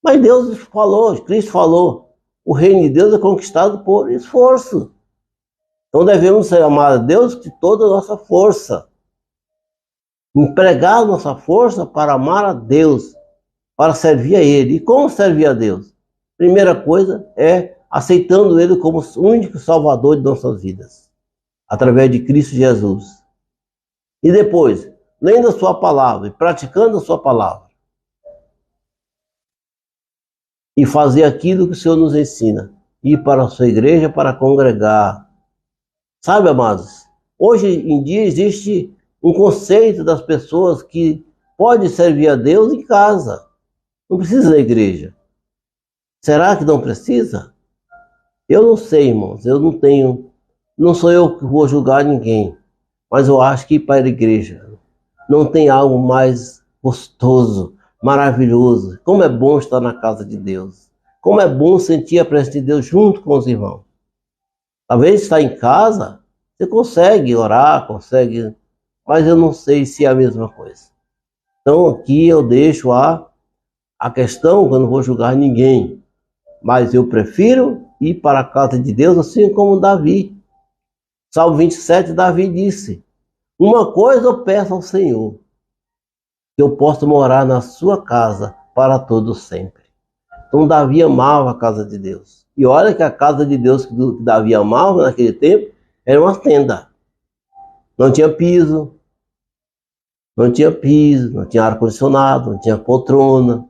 Mas Deus falou, Cristo falou, o reino de Deus é conquistado por esforço. Então devemos amar a Deus de toda a nossa força. Empregar a nossa força para amar a Deus, para servir a Ele. E como servir a Deus? Primeira coisa é aceitando Ele como o único Salvador de nossas vidas, através de Cristo Jesus. E depois, lendo a sua palavra e praticando a sua palavra. E fazer aquilo que o Senhor nos ensina. Ir para a sua igreja para congregar. Sabe, amados? Hoje em dia existe um conceito das pessoas que pode servir a Deus em casa. Não precisa da igreja. Será que não precisa? Eu não sei, irmãos. Não sou eu que vou julgar ninguém. Mas eu acho que ir para a igreja não tem algo mais gostoso, maravilhoso. Como é bom estar na casa de Deus. Como é bom sentir a presença de Deus junto com os irmãos. Talvez estar em casa, você consegue orar, mas eu não sei se é a mesma coisa. Então aqui eu deixo a questão, que eu não vou julgar ninguém. Mas eu prefiro ir para a casa de Deus, assim como Davi. Salmo 27, Davi disse: uma coisa eu peço ao Senhor, que eu possa morar na sua casa para todo sempre. Então Davi amava a casa de Deus. E olha que a casa de Deus que Davi amava naquele tempo era uma tenda. Não tinha piso, não tinha ar-condicionado, não tinha poltrona,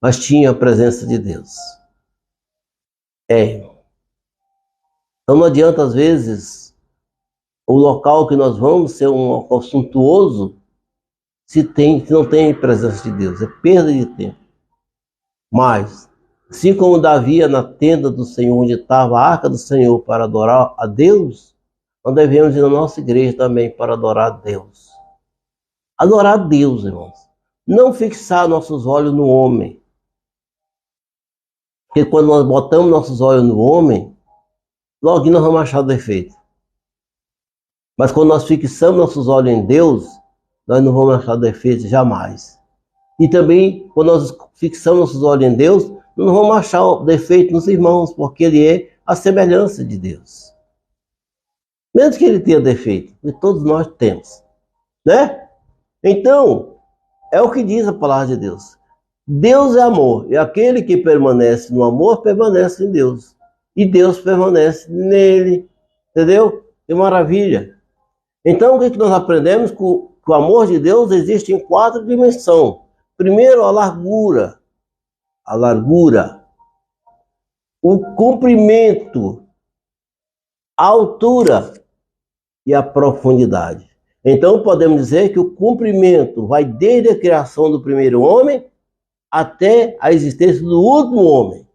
mas tinha a presença de Deus. Então não adianta às vezes o local que nós vamos ser um local suntuoso se não tem presença de Deus, é perda de tempo. Mas, assim como Davi ia na tenda do Senhor, onde estava a arca do Senhor para adorar a Deus, nós devemos ir na nossa igreja também para adorar a Deus. Adorar a Deus, irmãos. Não fixar nossos olhos no homem. Porque quando nós botamos nossos olhos no homem, logo nós vamos achar defeito. Mas quando nós fixamos nossos olhos em Deus, nós não vamos achar defeito jamais. E também, quando nós fixamos nossos olhos em Deus, não vamos achar defeito nos irmãos, porque Ele é a semelhança de Deus. Mesmo que Ele tenha defeito, e todos nós temos. Né? Então, é o que diz a palavra de Deus. Deus é amor, e aquele que permanece no amor, permanece em Deus. E Deus permanece nele. Entendeu? Que maravilha. Então, o que nós aprendemos? Que o amor de Deus existe em 4 dimensões. Primeiro, a largura, o comprimento, a altura e a profundidade. Então, podemos dizer que o comprimento vai desde a criação do primeiro homem até a existência do último homem.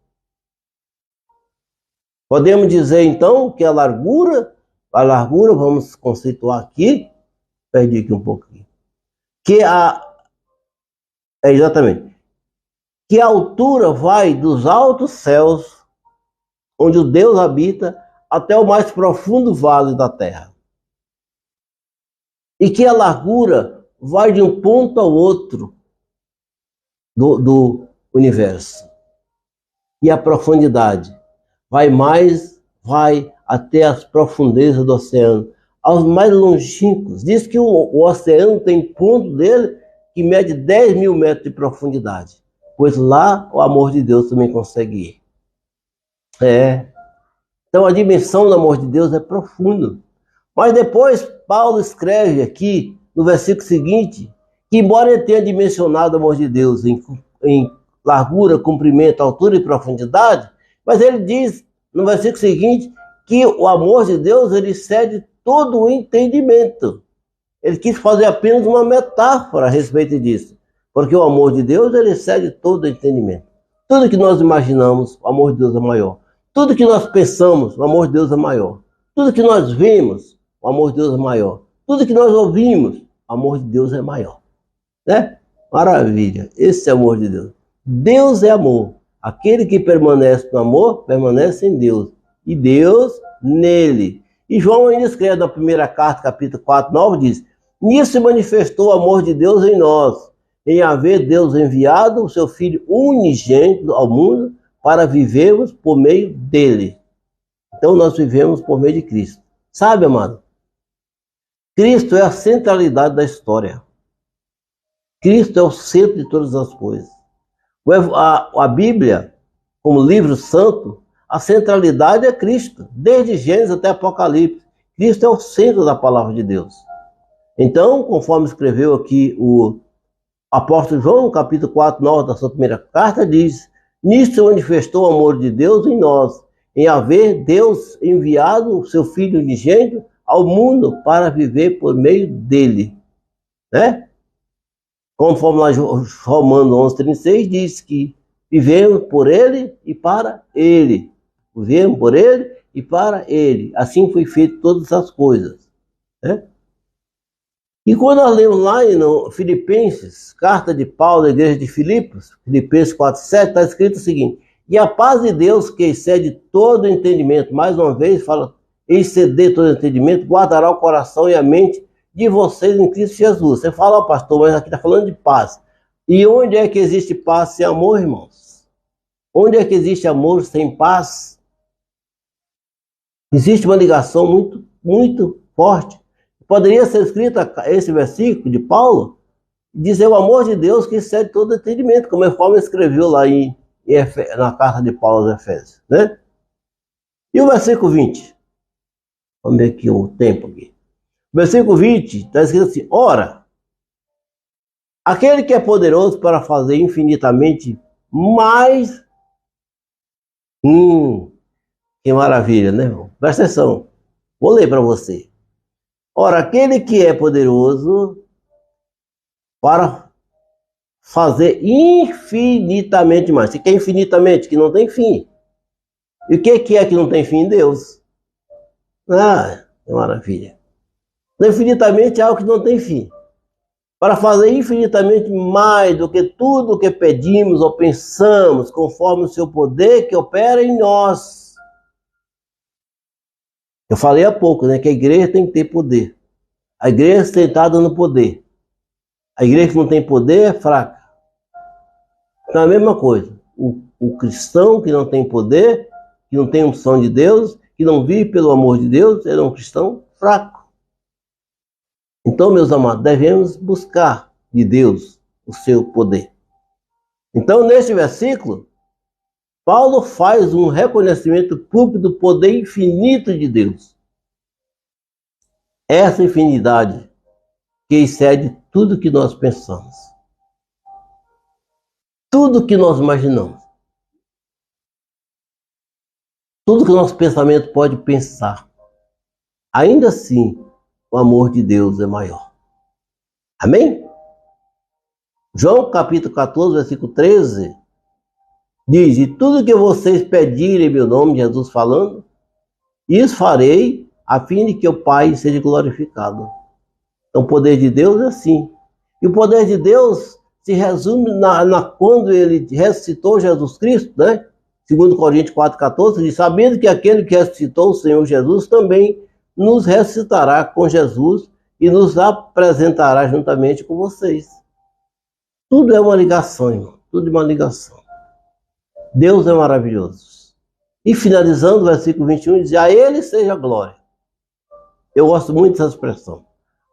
Podemos dizer, então, que a largura, vamos conceituar aqui, perdi aqui um pouquinho, exatamente, que a altura vai dos altos céus, onde o Deus habita, até o mais profundo vale da terra. E que a largura vai de um ponto ao outro do universo. E a profundidade vai até as profundezas do oceano, aos mais longínquos. Diz que o oceano tem ponto dele que mede 10 mil metros de profundidade, pois lá o amor de Deus também consegue ir. Então a dimensão do amor de Deus é profundo. Mas depois Paulo escreve aqui no versículo seguinte, que embora ele tenha dimensionado o amor de Deus em largura, comprimento, altura e profundidade, mas ele diz no versículo seguinte que o amor de Deus ele excede todo o entendimento. Ele quis fazer apenas uma metáfora a respeito disso, porque o amor de Deus ele excede todo o entendimento. Tudo que nós imaginamos, o amor de Deus é maior. Tudo que nós pensamos, o amor de Deus é maior. Tudo que nós vemos, o amor de Deus é maior. Tudo que nós ouvimos, o amor de Deus é maior. Né? Maravilha, esse é o amor de Deus. Deus é amor. Aquele que permanece no amor, permanece em Deus. E Deus nele. E João ainda escreve na primeira carta, capítulo 4, 9, diz: nisso se manifestou o amor de Deus em nós, em haver Deus enviado o seu Filho unigênito ao mundo para vivermos por meio dele. Então nós vivemos por meio de Cristo. Sabe, amado? Cristo é a centralidade da história. Cristo é o centro de todas as coisas. A Bíblia, como livro santo, a centralidade é Cristo, desde Gênesis até Apocalipse. Cristo é o centro da palavra de Deus. Então, conforme escreveu aqui o apóstolo João, no capítulo 4, 9 da sua primeira carta, diz: nisto se manifestou o amor de Deus em nós, em haver Deus enviado o seu Filho unigênito ao mundo para viver por meio dele. Né? Conforme lá Romanos 11, 36, diz que vivemos por ele e para ele. Vivemos por ele e para ele. Assim foi feito todas as coisas. Né? E quando nós lemos lá em Filipenses, carta de Paulo à igreja de Filipos, Filipenses 4:7, está escrito o seguinte: e a paz de Deus, que excede todo entendimento, mais uma vez fala, exceder todo entendimento, guardará o coração e a mente de vocês em Cristo Jesus. Você fala, pastor, mas aqui está falando de paz. E onde é que existe paz sem amor, irmãos? Onde é que existe amor sem paz? Existe uma ligação muito, muito forte. Poderia ser escrito esse versículo de Paulo, dizer o amor de Deus que excede todo entendimento, como Paulo escreveu lá na carta de Paulo aos Efésios. Né? E o versículo 20? Vamos ver aqui o tempo aqui. O versículo 20 está escrito assim: ora, aquele que é poderoso para fazer infinitamente mais... que maravilha, né, irmão? Presta atenção. Vou ler para você. Ora, aquele que é poderoso para fazer infinitamente mais. O que é infinitamente? Que não tem fim. E o que é que não tem fim? Deus. Ah, que maravilha. Infinitamente é algo que não tem fim. Para fazer infinitamente mais do que tudo o que pedimos ou pensamos, conforme o seu poder que opera em nós. Eu falei há pouco, né, que a igreja tem que ter poder. A igreja é sentada no poder. A igreja que não tem poder é fraca. Então é a mesma coisa. O cristão que não tem poder, que não tem unção de Deus, que não vive pelo amor de Deus, ele é um cristão fraco. Então, meus amados, devemos buscar de Deus o seu poder. Então, neste versículo, Paulo faz um reconhecimento público do poder infinito de Deus. Essa infinidade que excede tudo que nós pensamos. Tudo que nós imaginamos. Tudo que o nosso pensamento pode pensar. Ainda assim, o amor de Deus é maior. Amém? João capítulo 14, versículo 13, diz: e tudo que vocês pedirem em meu nome, Jesus falando, isso farei, a fim de que o Pai seja glorificado. Então o poder de Deus é assim. E o poder de Deus se resume quando ele ressuscitou Jesus Cristo, né? 2 Coríntios 4,14, diz: sabendo que aquele que ressuscitou o Senhor Jesus também nos ressuscitará com Jesus e nos apresentará juntamente com vocês. Tudo é uma ligação, irmão. Tudo é uma ligação. Deus é maravilhoso. E finalizando o versículo 21, diz: a ele seja a glória. Eu gosto muito dessa expressão.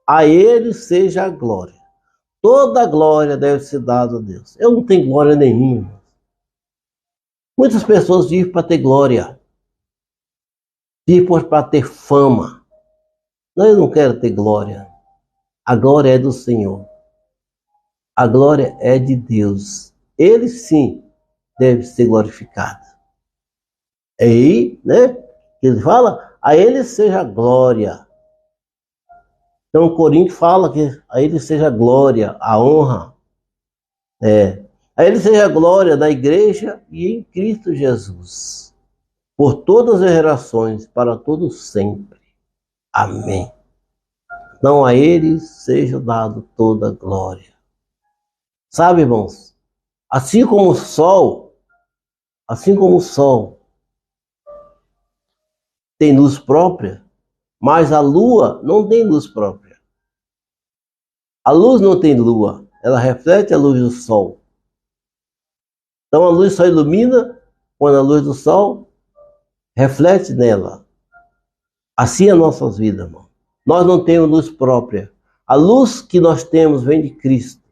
A ele seja a glória. Toda a glória deve ser dada a Deus. Eu não tenho glória nenhuma. Muitas pessoas vivem para ter glória. Vivem para ter fama. Não, eu não quero ter glória. A glória é do Senhor. A glória é de Deus. Ele sim deve ser glorificado. É aí, né? Ele fala: a ele seja a glória. Então o Coríntios fala que a ele seja a glória, a honra. A ele seja a glória da igreja e em Cristo Jesus. por todas as gerações, para todos sempre. Amém. Não a ele seja dado toda a glória. Sabe, irmãos, assim como o sol tem luz própria, mas a lua não tem luz própria. A luz não tem lua, ela reflete a luz do sol. Então a luz só ilumina quando a luz do sol reflete nela. Assim é nossas vidas, irmão. Nós não temos luz própria. A luz que nós temos vem de Cristo.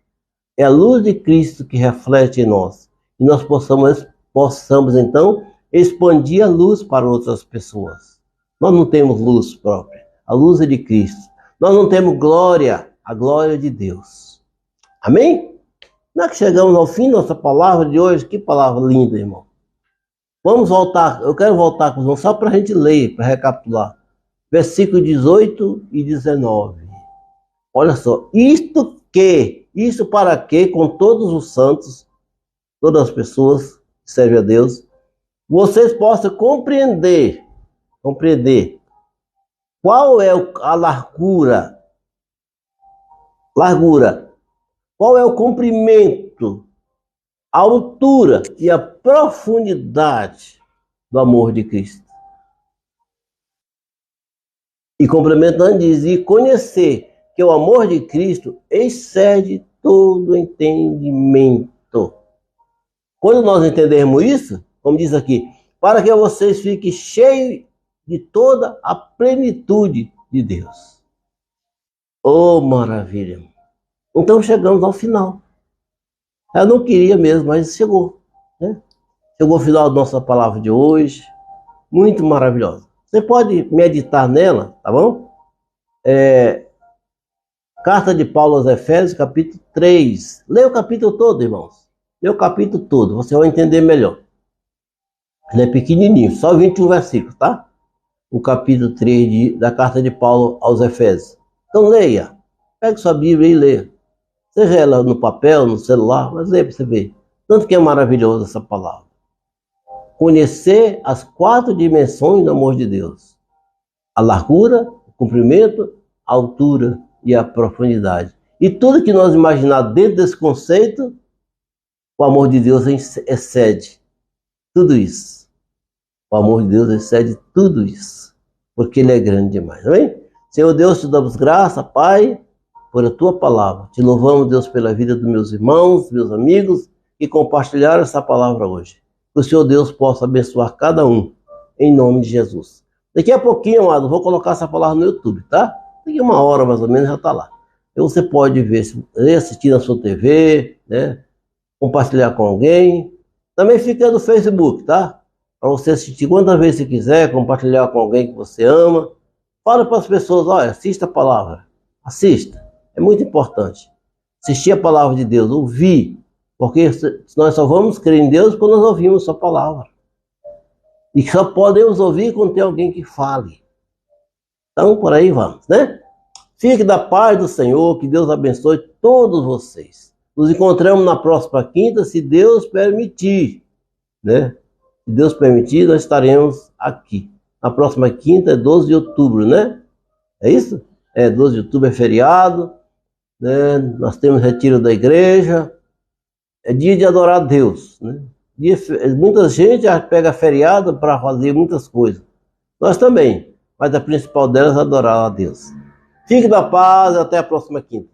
É a luz de Cristo que reflete em nós. E nós possamos então expandir a luz para outras pessoas. Nós não temos luz própria. A luz é de Cristo. Nós não temos glória, a glória de Deus. Amém? Não é que chegamos ao fim da nossa palavra de hoje? Que palavra linda, irmão. Vamos voltar. Eu quero voltar com os irmãos só para a gente ler, para recapitular. Versículo 18 e 19. Olha só. Isto para que, com todos os santos, todas as pessoas que servem a Deus, vocês possam compreender qual é a largura, qual é o comprimento, a altura e a profundidade do amor de Cristo. E complementando diz, e conhecer que o amor de Cristo excede todo entendimento. Quando nós entendermos isso, como diz aqui, para que vocês fiquem cheios de toda a plenitude de Deus. Oh, maravilha! Então chegamos ao final. Eu não queria mesmo, mas chegou, né? Chegou o final da nossa palavra de hoje. Muito maravilhosa. Você pode meditar nela, tá bom? Carta de Paulo aos Efésios, capítulo 3. Leia o capítulo todo, irmãos. Leia o capítulo todo, você vai entender melhor. Ele é pequenininho, só 21 versículos, tá? O capítulo 3 da carta de Paulo aos Efésios. Então leia. Pegue sua Bíblia e leia. Seja ela no papel, no celular, mas leia para você ver. Tanto que é maravilhosa essa palavra. Conhecer as 4 dimensões do amor de Deus. A largura, o comprimento, a altura e a profundidade. E tudo que nós imaginarmos dentro desse conceito, o amor de Deus excede tudo isso. O amor de Deus excede tudo isso. Porque Ele é grande demais. Amém? Senhor Deus, te damos graça, Pai, por a Tua palavra. Te louvamos, Deus, pela vida dos meus irmãos, meus amigos, que compartilharam essa palavra hoje. Que o Senhor Deus possa abençoar cada um, em nome de Jesus. Daqui a pouquinho, amado, vou colocar essa palavra no YouTube, tá? Daqui 1 hora, mais ou menos, já está lá. E você pode ver, assistir na sua TV, né? Compartilhar com alguém. Também fica no Facebook, tá? Para você assistir quantas vezes você quiser, compartilhar com alguém que você ama. Fala para as pessoas, olha, assista a palavra. Assista. É muito importante. Assistir a palavra de Deus, ouvir. Porque nós só vamos crer em Deus quando nós ouvimos sua palavra. E só podemos ouvir quando tem alguém que fale. Então, por aí vamos, né? Fique da paz do Senhor, que Deus abençoe todos vocês. Nos encontramos na próxima quinta, se Deus permitir, né? Se Deus permitir, nós estaremos aqui. Na próxima quinta é 12 de outubro, né? É isso? 12 de outubro é feriado, né? Nós temos retiro da igreja. É dia de adorar a Deus, né? Muita gente pega feriado para fazer muitas coisas. Nós também, mas a principal delas é adorar a Deus. Fique na paz, até a próxima quinta.